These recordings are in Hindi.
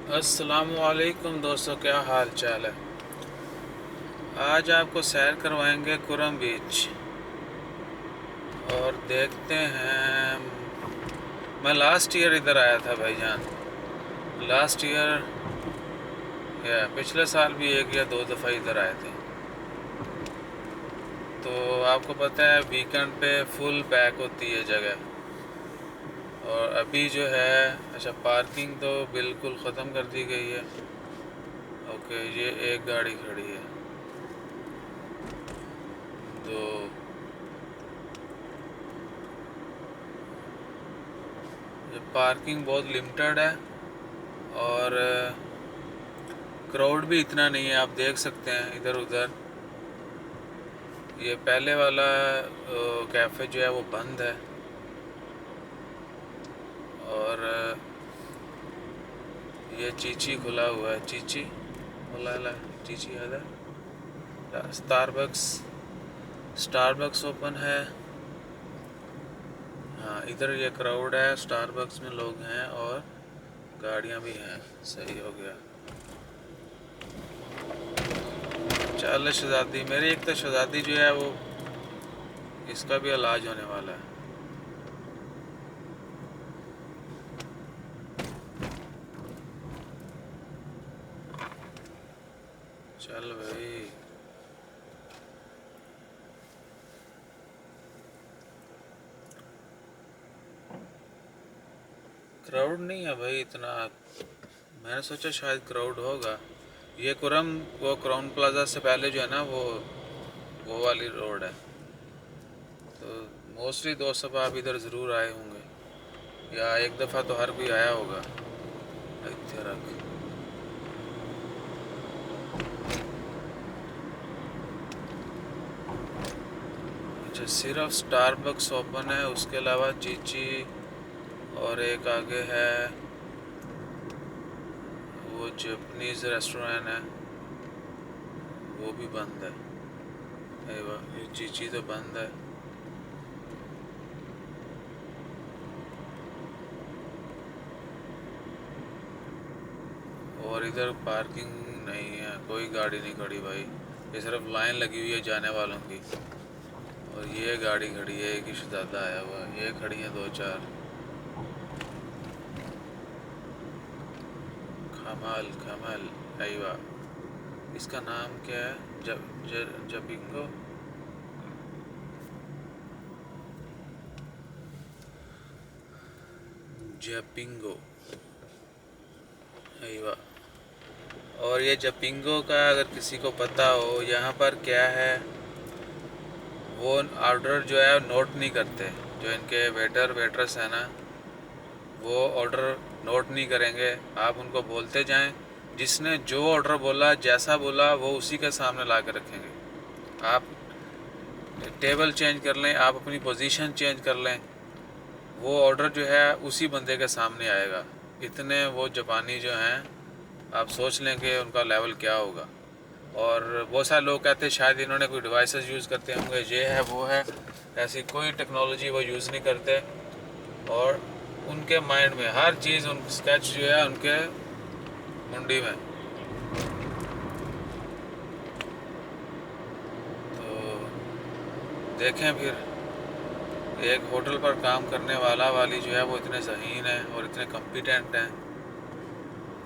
अस्सलामुअलैकुम दोस्तों, क्या हाल चाल है। आज आपको सैर करवाएंगे कुरम बीच और देखते हैं। मैं लास्ट ईयर इधर आया था भाईजान। लास्ट ईयर या पिछले साल भी एक या दो दफ़ा इधर आए थे। तो आपको पता है वीकेंड पे फुल पैक होती है जगह। और अभी जो है अच्छा, पार्किंग तो बिल्कुल ख़त्म कर दी गई है। ओके, ये एक गाड़ी खड़ी है। तो ये पार्किंग बहुत लिमिटेड है और क्राउड भी इतना नहीं है। आप देख सकते हैं इधर उधर। ये पहले वाला कैफ़े जो है वो बंद है। और ये चीची खुला हुआ है। चीची खुला है। चीची है। स्टारबक्स स्टारबक्स ओपन है। हाँ, इधर ये क्राउड है। स्टारबक्स में लोग हैं और गाड़ियाँ भी हैं। सही हो गया। चल शहजादी, मेरी एक तो शहजादी जो है वो, इसका भी इलाज होने वाला है। चल भाई। क्राउड नहीं है भाई इतना। मैंने सोचा शायद क्राउड होगा। ये कुरम वो क्राउन प्लाजा से पहले जो है ना, वो वाली रोड है। तो मोस्टली दोस्त सब आप इधर ज़रूर आए होंगे या एक दफ़ा तो हर कोई आया होगा। इधर रख। अच्छा, सिर्फ स्टारबक्स ओपन है, उसके अलावा चीची और एक आगे है वो जापानीज़ रेस्टोरेंट है, वो भी बंद है। अरे वाह, ये चीची तो बंद है। और इधर पार्किंग नहीं है, कोई गाड़ी नहीं खड़ी भाई। ये सिर्फ लाइन लगी हुई है जाने वालों की। और ये गाड़ी खड़ी है, एक ही शहजादा आया हुआ है। ये खड़ी है दो चार। कमाल कमाल। अयवा, इसका नाम क्या है? जबिंगो। जपिंगो। अयवा। और ये जपिंगो का अगर किसी को पता हो यहाँ पर क्या है, वो ऑर्डर जो है नोट नहीं करते। जो इनके वेटर वेटर्स हैं ना, वो ऑर्डर नोट नहीं करेंगे। आप उनको बोलते जाएं, जिसने जो ऑर्डर बोला, जैसा बोला, वो उसी के सामने ला कर रखेंगे। आप टेबल चेंज कर लें, आप अपनी पोजीशन चेंज कर लें, वो ऑर्डर जो है उसी बंदे के सामने आएगा। इतने वो जापानी जो हैं, आप सोच लें कि उनका लेवल क्या होगा। और बहुत सारे लोग कहते हैं शायद इन्होंने कोई डिवाइसेस यूज़ करते होंगे, ये है वो है। ऐसी कोई टेक्नोलॉजी वो यूज़ नहीं करते। और उनके माइंड में हर चीज़, उन स्केच जो है उनके मुंडी में। तो देखें फिर, एक होटल पर काम करने वाली जो है वो इतने ज़हीन है और इतने कम्पिटेंट हैं,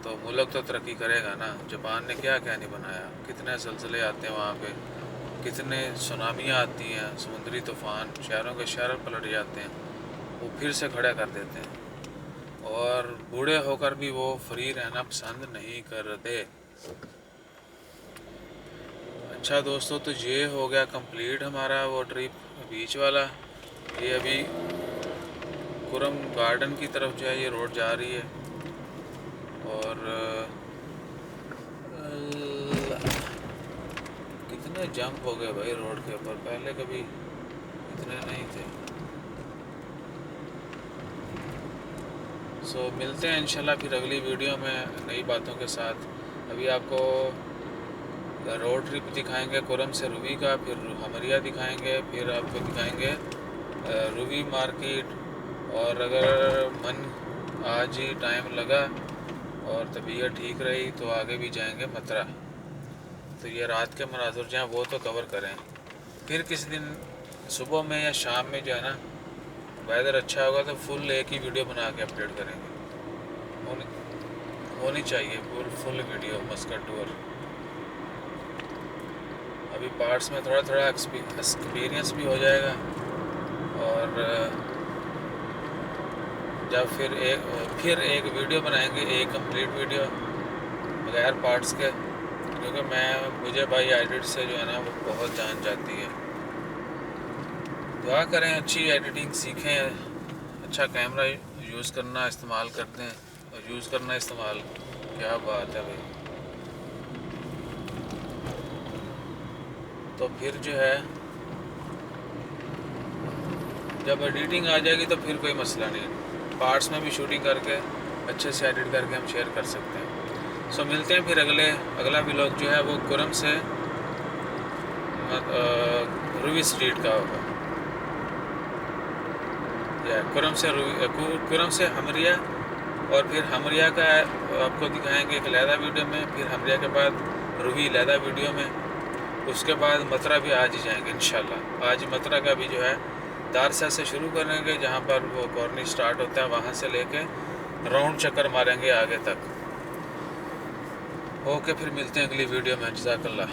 तो मुल्क तो तरक्की करेगा ना। जापान ने क्या क्या नहीं बनाया। कितने ज़लज़ले आते हैं वहाँ पे, कितने सुनामियाँ आती हैं, समुद्री तूफ़ान, शहरों के शहर पलट जाते हैं, वो फिर से खड़ा कर देते हैं। और बूढ़े होकर भी वो फ्री रहना पसंद नहीं करते। अच्छा दोस्तों, तो ये हो गया कंप्लीट हमारा वो ट्रिप बीच वाला। ये अभी कुरम गार्डन की तरफ जो है ये रोड जा रही है। और कितने जंप हो गए भाई रोड के ऊपर, पहले कभी इतने नहीं थे। सो मिलते हैं इंशाल्लाह फिर अगली वीडियो में नई बातों के साथ। अभी आपको रोड ट्रिप दिखाएंगे कुरम से रूवी का, फिर हमरिया दिखाएंगे, फिर आपको दिखाएंगे रूवी मार्केट। और अगर मन आज ही टाइम लगा और तबीयत ठीक रही तो आगे भी जाएंगे मथुरा। तो ये रात के मनाज़िर जो हैं वो तो कवर करें, फिर किसी दिन सुबह में या शाम में जो है ना वेदर अच्छा होगा तो फुल एक ही वीडियो बना के अपडेट करेंगे। होनी होनी चाहिए फुल वीडियो मस्कट टूर। अभी पार्ट्स में थोड़ा थोड़ा एक्सपीरियंस भी हो जाएगा, और जब फिर एक वीडियो बनाएंगे, एक कंप्लीट वीडियो बगैर पार्ट्स के, क्योंकि मुझे भाई एडिट से जो है ना वो बहुत जान जाती है। दुआ करें अच्छी एडिटिंग सीखें, अच्छा कैमरा यूज़ करना इस्तेमाल करते हैं, और यूज़ करना इस्तेमाल, क्या बात है भाई। तो फिर जो है जब एडिटिंग आ जाएगी तो फिर कोई मसला नहीं, पार्ट्स में भी शूटिंग करके अच्छे से एडिट करके हम शेयर कर सकते हैं। सो मिलते हैं फिर अगला व्लॉग जो है वो कुरम से रूवी स्ट्रीट का होगा, या कुरम से हमरिया, और फिर हमरिया का आपको दिखाएंगे एक लहदा वीडियो में, फिर हमरिया के बाद रूवी लहदा वीडियो में, उसके बाद मथुरा भी आज ही जाएंगे इंशाल्लाह। आज मथुरा का भी जो है दारसा से शुरू करेंगे, जहाँ पर वो कॉर्नी स्टार्ट होता है, वहाँ से लेके राउंड चक्कर मारेंगे आगे तक। ओके, फिर मिलते हैं अगली वीडियो में। जज़ाकल्लाह।